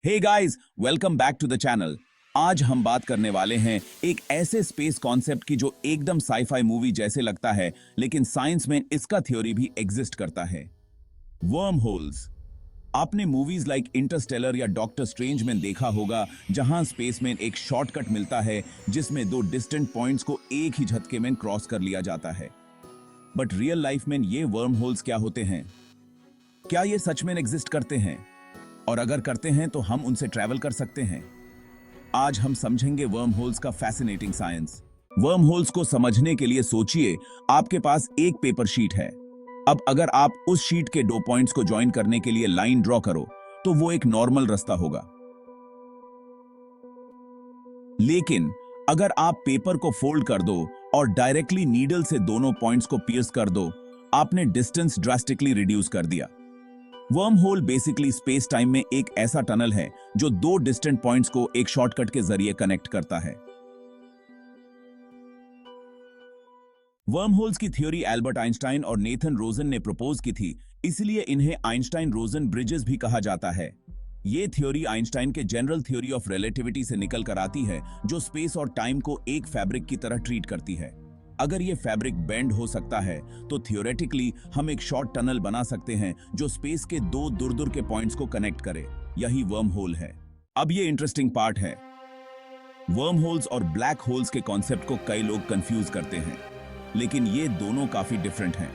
Hey guys, welcome back to the channel. आज हम बात करने वाले हैं एक ऐसे स्पेस कॉन्सेप्ट की जो एकदम साईफाई मूवी जैसे लगता है, लेकिन साइंस में इसका थ्योरी भी एग्जिस्ट करता है। Worm holes. आपने मूवीज लाइक इंटरस्टेलर या डॉक्टर स्ट्रेंज में देखा होगा, जहां स्पेस में एक शॉर्टकट मिलता है जिसमें दो डिस्टेंट पॉइंट्स को एक ही झटके में क्रॉस कर लिया जाता है। बट रियल लाइफ में ये वर्म होल्स क्या होते हैं? क्या ये सच में एग्जिस्ट करते हैं? और अगर करते हैं तो हम उनसे ट्रैवल कर सकते हैं? आज हम समझेंगे वर्म होल्स का फैसिनेटिंग साइंस। वर्म होल्स को समझने के लिए सोचिए, आपके पास एक पेपर शीट है। अब अगर आप उस शीट के दो पॉइंट्स को ज्वाइन करने के लिए लाइन ड्रॉ करो तो वो एक नॉर्मल रास्ता होगा। लेकिन अगर आप पेपर को फोल्ड कर दो और डायरेक्टली नीडल से दोनों पॉइंट्स को पियर्स कर दो, आपने डिस्टेंस ड्रास्टिकली रिड्यूस कर दिया। Worm hole basically space time में एक ऐसा टनल है जो दो डिस्टेंट पॉइंट्स को एक शॉर्टकट के जरिए कनेक्ट करता है। वर्म होल्स की थ्योरी एल्बर्ट आइंस्टाइन और नेथन रोजन ने प्रपोज की थी, इसलिए इन्हें आइंस्टाइन रोजन ब्रिजेस भी कहा जाता है। ये थ्योरी आइंस्टाइन के जनरल थ्योरी ऑफ रिलेटिविटी से निकल कर आती है, जो स्पेस और टाइम को एक फैब्रिक की तरह ट्रीट करती है। अगर ये फैब्रिक बेंड हो सकता है तो थियोरेटिकली हम एक शॉर्ट टनल बना सकते हैं जो स्पेस के दो दूर दूर के पॉइंट्स को कनेक्ट करे। यही वर्म होल है। अब ये इंटरेस्टिंग पार्ट है। वर्म होल्स और ब्लैक होल्स के कॉन्सेप्ट को कई लोग कंफ्यूज करते हैं, लेकिन ये दोनों काफी डिफरेंट हैं।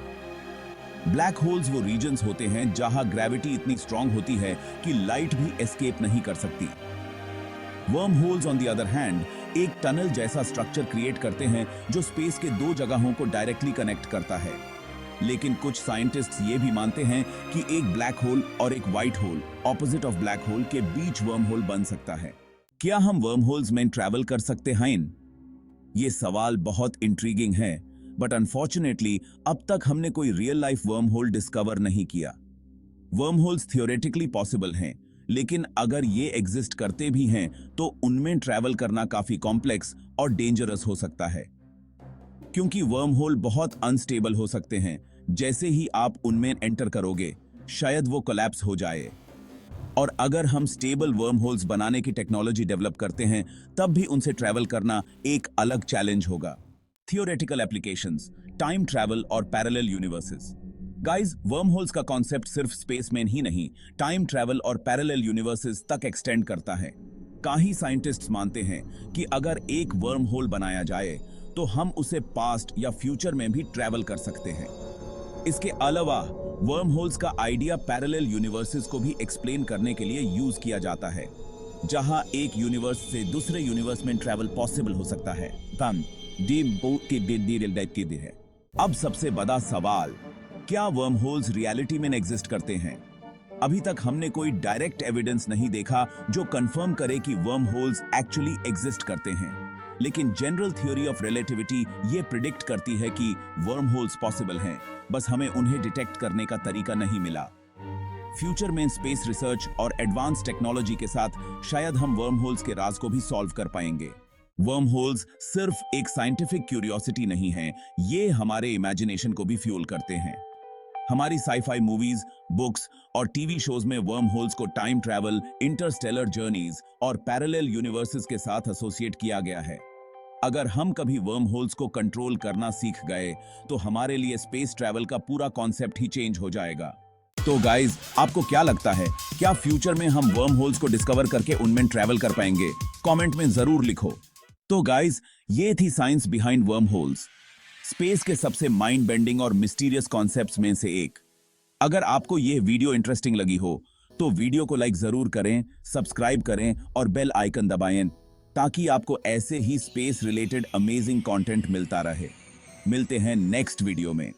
ब्लैक होल्स वो रीजन्स होते हैं जहां ग्रेविटी इतनी स्ट्रांग होती है कि लाइट भी एस्केप नहीं कर सकती। Worm holes on the other hand एक टनल जैसा स्ट्रक्चर क्रिएट करते हैं जो स्पेस के दो जगहों को डायरेक्टली कनेक्ट करता है। लेकिन कुछ साइंटिस्ट्स ये भी मानते हैं कि एक ब्लैक होल और एक white hole opposite of black hole के बीच वर्म होल बन सकता है। क्या हम वर्म होल्स में ट्रैवल कर सकते हैं? ये सवाल बहुत इंट्रीगिंग है, बट अनफॉर्चुनेटली अब तक हमने कोई real life worm hole discover नहीं किया। वर्म होल्स थियोरेटिकली पॉसिबल हैं, लेकिन अगर ये एग्जिस्ट करते भी हैं तो उनमें ट्रैवल करना काफी कॉम्प्लेक्स और डेंजरस हो सकता है, क्योंकि वर्म होल बहुत अनस्टेबल हो सकते हैं। जैसे ही आप उनमें एंटर करोगे, शायद वो कोलैप्स हो जाए। और अगर हम स्टेबल वर्म होल्स बनाने की टेक्नोलॉजी डेवलप करते हैं, तब भी उनसे ट्रैवल करना एक अलग चैलेंज होगा। थियोरेटिकल एप्लीकेशंस, टाइम ट्रैवल और parallel universes. Guys, worm holes का कॉन्सेप्ट सिर्फ स्पेस में ही नहीं, टाइम ट्रैवल और पैरेलल यूनिवर्सेस तक एक्सटेंड करता है। कई साइंटिस्ट्स मानते हैं कि अगर एक वर्म होल बनाया जाए तो हम उसे पास्ट या फ्यूचर में भी ट्रैवल कर सकते हैं। इसके अलावा वर्म होल्स का आइडिया पैरेलल यूनिवर्सेस को भी एक्सप्लेन करने के लिए यूज किया जाता है, जहां एक यूनिवर्स से दूसरे यूनिवर्स में ट्रैवल पॉसिबल हो सकता है। अब सबसे बड़ा सवाल, क्या वर्म होल्स रियलिटी में एग्जिस्ट करते हैं? अभी तक हमने कोई डायरेक्ट एविडेंस नहीं देखा जो कंफर्म करे कि वर्म होल्स एक्चुअली एग्जिस्ट करते हैं, लेकिन जनरल थ्योरी ऑफ रिलेटिविटी ये प्रिडिक्ट करती है कि वर्म होल्स पॉसिबल हैं, बस हमें उन्हें डिटेक्ट करने का तरीका नहीं मिला। फ्यूचर में स्पेस रिसर्च और एडवांस टेक्नोलॉजी के साथ शायद हम वर्म होल्स के राज को भी सॉल्व कर पाएंगे। वर्म होल्स सिर्फ एक साइंटिफिक क्यूरियोसिटी नहीं है, ये हमारे इमेजिनेशन को भी फ्यूल करते हैं। हमारी साईफाई मूवीज, बुक्स और टीवी शोज में वर्म होल्स को टाइम ट्रैवल, इंटरस्टेलर जर्नीज और पैरेलल यूनिवर्सेस के साथ एसोसिएट किया गया है। अगर हम कभी वर्म होल्स को कंट्रोल करना सीख गए तो हमारे लिए स्पेस ट्रैवल का पूरा कॉन्सेप्ट ही चेंज हो जाएगा। तो गाइज, आपको क्या लगता है, क्या फ्यूचर में हम वर्म होल्स को डिस्कवर करके उनमें ट्रैवल कर पाएंगे? कमेंट में जरूर लिखो। तो गाइज, ये थी science behind worm holes, space के सबसे माइंड बेंडिंग और मिस्टीरियस कॉन्सेप्ट्स में से एक। अगर आपको यह वीडियो इंटरेस्टिंग लगी हो तो वीडियो को लाइक जरूर करें, सब्सक्राइब करें और बेल आइकन दबाएं, ताकि आपको ऐसे ही स्पेस रिलेटेड अमेजिंग कंटेंट मिलता रहे। मिलते हैं नेक्स्ट वीडियो में।